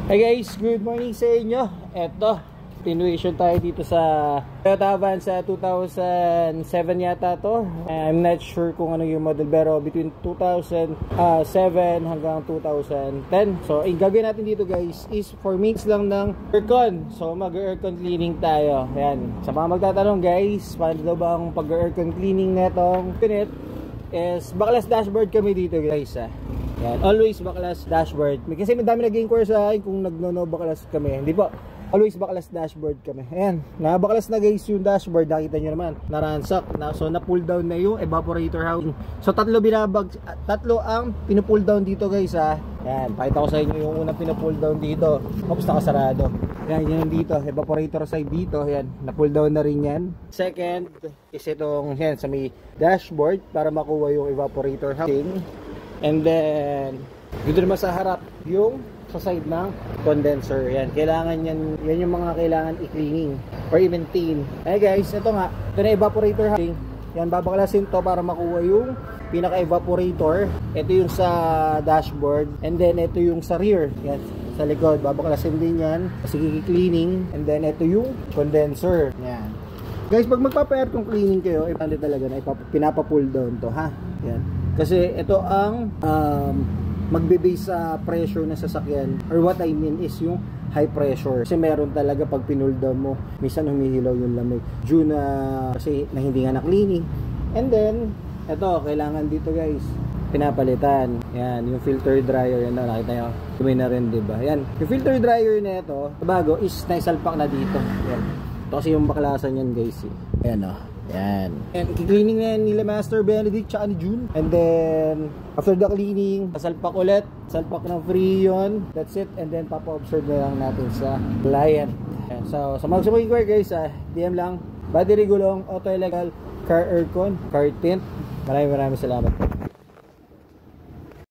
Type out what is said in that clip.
Hey guys, good morning sa inyo. Eto, continuation tayo dito sa Toyota Avanza 2007 yata to. I'm not sure kung ano yung model, pero between 2007 hanggang 2010. So, ang gagawin natin dito guys is for mix lang ng aircon. So, mag-aircon cleaning tayo. Ayan. Sa mga magtatanong guys, paano daw ba ang pag-aircon cleaning netong unit is backless dashboard kami dito guys. Yan, always backless dashboard. Kasi madami nag-inquire sa akin kung nagno backless kami. Hindi po. Always backless dashboard kami. Ayan, nabackless na guys yung dashboard. Nakita nyo naman, naransak na. So na-pull down na yung evaporator housing. So tatlo ang pinupull down dito guys ha. Ayan, pakita ko sa inyo yung unang pinupull down dito. Oops, nakasarado. Ayan, yan dito, evaporator side dito. Ayan, na-pull down na rin yan. Second is itong yan, sa may dashboard para makuha yung evaporator housing. And then dito naman sa harap yung sa side ng condenser. Yan, kailangan yan yung mga kailangan i-cleaning or i-maintain. Eh guys, ito nga, ito na evaporator housing. Yan, babaklasin to para makuha yung pinaka evaporator. Ito yung sa dashboard, and then ito yung sa rear. Yan, sa likod, babaklasin din yan kasi i-cleaning. And then ito yung condenser. Yan guys, pag magpapa-aircon cleaning kayo, ipandi talaga na pinapa-pull down to ha. Yan, kasi ito ang magbe-base sa pressure ng sasakyan, or what I mean is yung high pressure. Kasi meron talaga pag pinull down mo, minsan humihilaw yung lamig due na kasi na hindi nga na-cleaning. And then ito, kailangan dito guys, pinapalitan. Yan, yung filter dryer, yan na, nakita nyo, tumay na rin, diba? Yan, yung filter dryer na ito, bago is naisalpak na dito. Yan, ito kasi yung baklasan yan guys eh. Ayan o. Yan. And cleaning na yan nila Master Benedict tsaka ni June. And then after the cleaning, salpak ulit. Salpak ng Freon. That's it. And then papa-observe na lang natin sa client. Yan. So sa mga inquire guys, DM lang. Body regulong, auto legal, car aircon, car tint. Maraming salamat po.